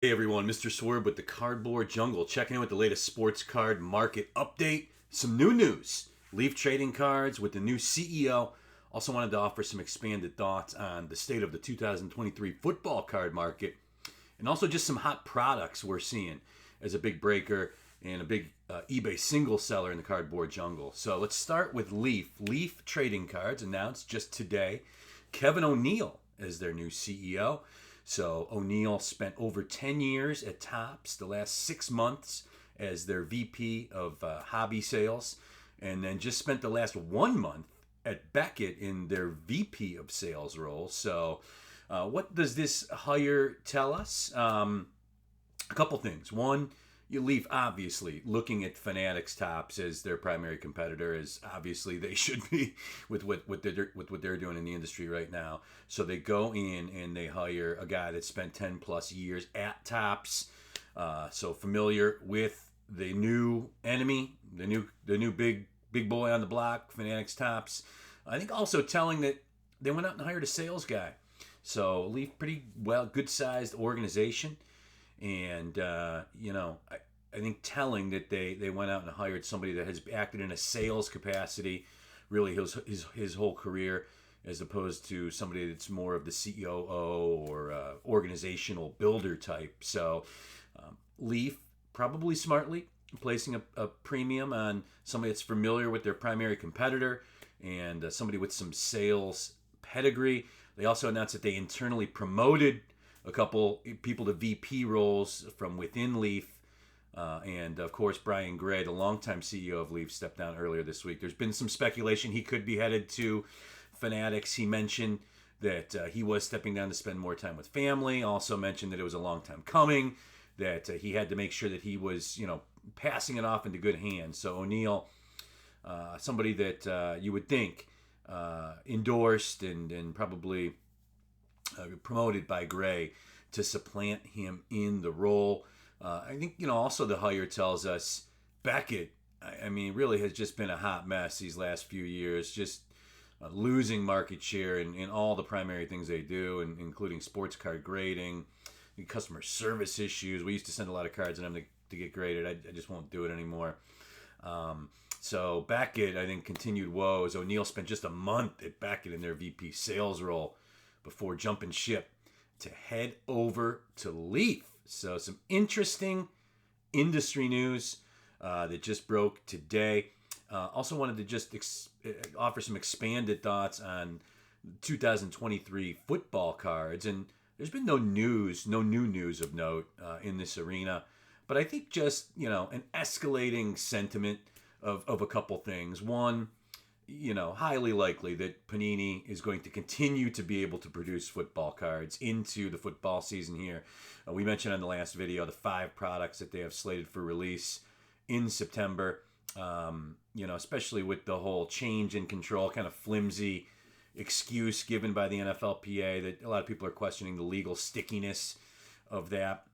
Hey everyone, Mister Swerb with the Cardboard Jungle, checking in with the latest sports card market update. Some new news. Leaf trading cards with the new CEO. Also wanted to offer some expanded thoughts on the state of the 2023 football card market. And also just some hot products we're seeing as a big breaker and a big eBay single seller in the Cardboard Jungle. So let's start with Leaf. Leaf trading cards announced just today Kevin O'Neill as their new CEO. So O'Neill spent over 10 years at Topps, the last 6 months as their VP of hobby sales, and then just spent the last 1 month at Beckett in their VP of sales role. So what does this hire tell us? A couple things. One, you Leaf obviously looking at Fanatics Topps as their primary competitor, as obviously they should be with what they're doing in the industry right now. So they go in and they hire a guy that spent 10 plus years at Topps, so familiar with the new enemy, the new big boy on the block, Fanatics Topps. I think also telling that they went out and hired a sales guy. So Leaf pretty good sized organization. And I think telling that they went out and hired somebody that has acted in a sales capacity really his whole career, as opposed to somebody that's more of the COO or organizational builder type. So Leaf probably smartly placing a premium on somebody that's familiar with their primary competitor and somebody with some sales pedigree. They also announced that they internally promoted a couple people to VP roles from within Leaf. And of course, Brian Gray, the longtime CEO of Leaf, stepped down earlier this week. There's been some speculation he could be headed to Fanatics. He mentioned that he was stepping down to spend more time with family. Also mentioned that it was a long time coming, that he had to make sure that he was, passing it off into good hands. So O'Neill, somebody that you would think endorsed and probably promoted by Gray to supplant him in the role. I think, also the hire tells us Beckett, I mean, really has just been a hot mess these last few years, just losing market share in all the primary things they do, and including sports card grading, customer service issues. We used to send a lot of cards to them to get graded. I just won't do it anymore. So Beckett, I think, continued woes. O'Neill spent just a month at Beckett in their VP sales role before jumping ship to head over to Leaf. So some interesting industry news that just broke today. Also wanted to just offer some expanded thoughts on 2023 football cards. And there's been no new news of note in this arena. But I think just, an escalating sentiment of a couple things. One, highly likely that Panini is going to continue to be able to produce football cards into the football season here. We mentioned on the last video the 5 products that they have slated for release in September. Especially with the whole change in control, kind of flimsy excuse given by the NFLPA that a lot of people are questioning the legal stickiness of that.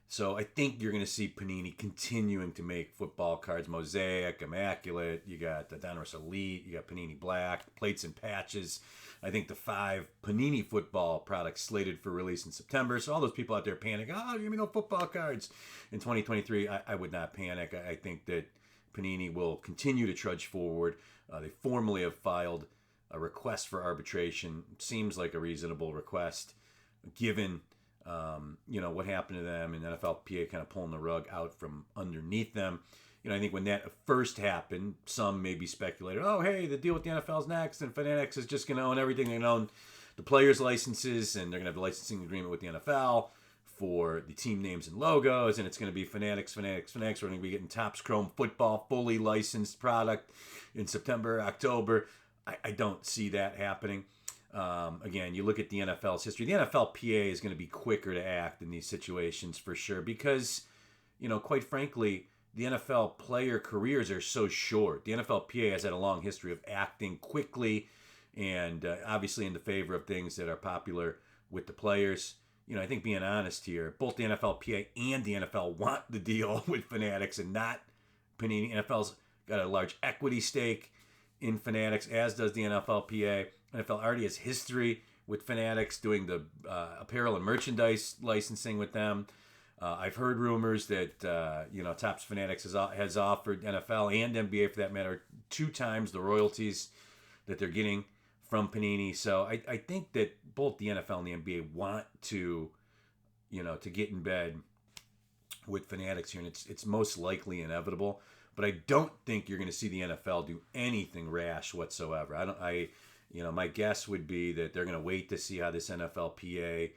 So I think you're going to see Panini continuing to make football cards, Mosaic, Immaculate. You got the Donruss Elite. You got Panini Black, plates and patches. I think the 5 Panini football products slated for release in September. So all those people out there panic, give me no football cards in 2023. I would not panic. I think that Panini will continue to trudge forward. They formally have filed a request for arbitration. Seems like a reasonable request given what happened to them, and NFLPA kind of pulling the rug out from underneath them. I think when that first happened, some maybe speculated, hey, the deal with the NFL's next, and Fanatics is just going to own everything. They're going to own the players' licenses, and they're going to have the licensing agreement with the NFL for the team names and logos, and it's going to be Fanatics. We're going to be getting Topps Chrome football, fully licensed product in September, October. I don't see that happening. Again, you look at the NFL's history. The NFLPA is going to be quicker to act in these situations for sure because, quite frankly, the NFL player careers are so short. The NFLPA has had a long history of acting quickly and obviously in the favor of things that are popular with the players. I think being honest here, both the NFLPA and the NFL want the deal with Fanatics and not Panini. NFL's got a large equity stake in Fanatics, as does the NFLPA. NFL already has history with Fanatics, doing the apparel and merchandise licensing with them. I've heard rumors that Topps Fanatics has offered NFL and NBA, for that matter, 2 times the royalties that they're getting from Panini. So I think that both the NFL and the NBA want to get in bed with Fanatics here, and it's most likely inevitable. But I don't think you're going to see the NFL do anything rash whatsoever. My guess would be that they're going to wait to see how this NFLPA,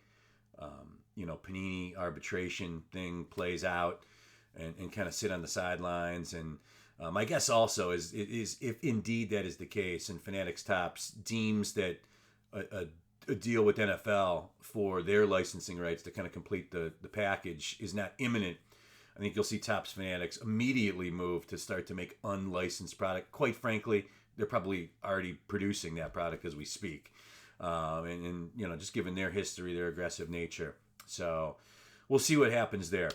Panini arbitration thing plays out, and kind of sit on the sidelines. And my guess also is if indeed that is the case, and Fanatics Topps deems that a deal with NFL for their licensing rights to kind of complete the package is not imminent, I think you'll see Topps Fanatics immediately move to start to make unlicensed product. Quite frankly, they're probably already producing that product as we speak. And just given their history, their aggressive nature. So we'll see what happens there.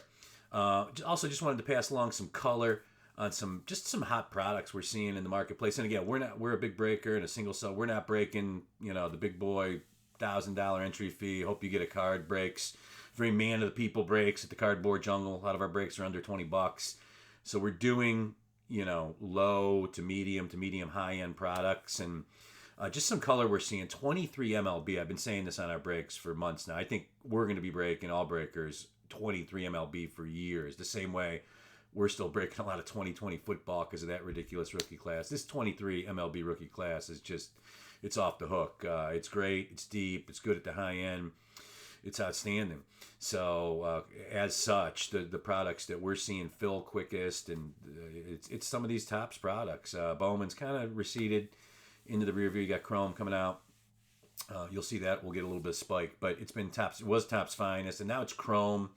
Also, just wanted to pass along some color on some hot products we're seeing in the marketplace. And again, we're a big breaker and a single sell. We're not breaking, the big boy $1,000 entry fee. Hope you get a card breaks. Very man of the people breaks at the Cardboard Jungle. A lot of our breaks are under $20. So we're doing, low to medium high end products, and just some color we're seeing. 23 MLB. I've been saying this on our breaks for months now. I think we're going to be breaking, all breakers, 23 MLB for years. The same way we're still breaking a lot of 2020 football because of that ridiculous rookie class. This 23 MLB rookie class is it's off the hook. It's great. It's deep. It's good at the high end. It's outstanding. So as such, the products that we're seeing fill quickest, and it's some of these Topps products. Bowman's kind of receded into the rear view. You got Chrome coming out. You'll see that. We'll get a little bit of spike, but it's been Topps. It was Topps finest, and now it's Chrome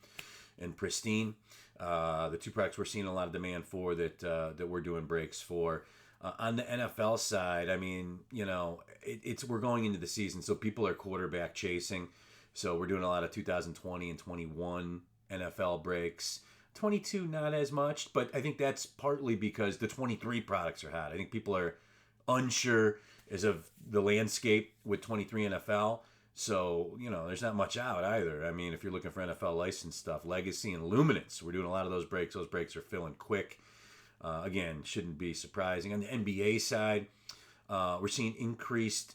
and Pristine. The 2 products we're seeing a lot of demand for that we're doing breaks for. On the NFL side, I mean, we're going into the season, so people are quarterback chasing. So we're doing a lot of 2020 and 21 NFL breaks. 22, not as much, but I think that's partly because the 23 products are hot. I think people are unsure as of the landscape with 23 NFL. So, there's not much out either. I mean, if you're looking for NFL licensed stuff, Legacy and Luminance, we're doing a lot of those breaks. Those breaks are filling quick. Again, shouldn't be surprising. On the NBA side, we're seeing increased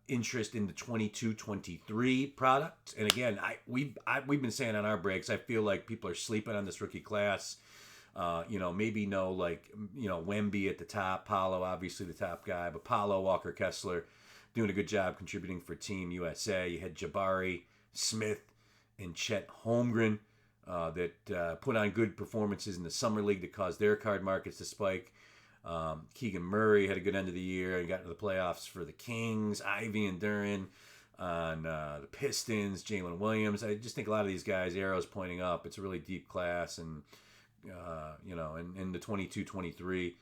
interest in the 22-23 product. And again, we've been saying on our breaks, I feel like people are sleeping on this rookie class. Maybe Wemby at the top, Paolo obviously the top guy, but Paolo, Walker Kessler doing a good job contributing for Team USA. You had Jabari Smith and Chet Holmgren that put on good performances in the Summer League that caused their card markets to spike. Keegan Murray had a good end of the year and got into the playoffs for the Kings. Ivy and Duran on the Pistons. Jalen Williams. I just think a lot of these guys, arrows pointing up. It's a really deep class, and in the 22-23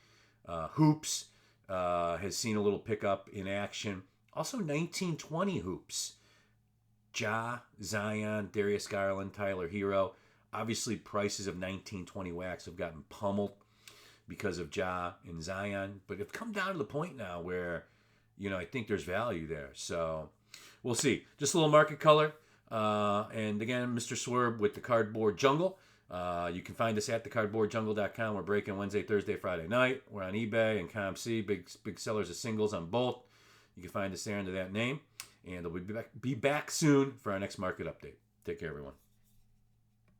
hoops has seen a little pickup in action. Also 19-20 hoops. Ja, Zion, Darius Garland, Tyler Hero. Obviously, prices of 19-20 wax have gotten pummeled because of Ja and Zion, but it's come down to the point now where, I think there's value there. So we'll see. Just a little market color. And again, Mister Swerb with the Cardboard Jungle. You can find us at thecardboardjungle.com. We're breaking Wednesday, Thursday, Friday night. We're on eBay and ComC, big sellers of singles on both. You can find us there under that name. And we'll be back soon for our next market update. Take care, everyone.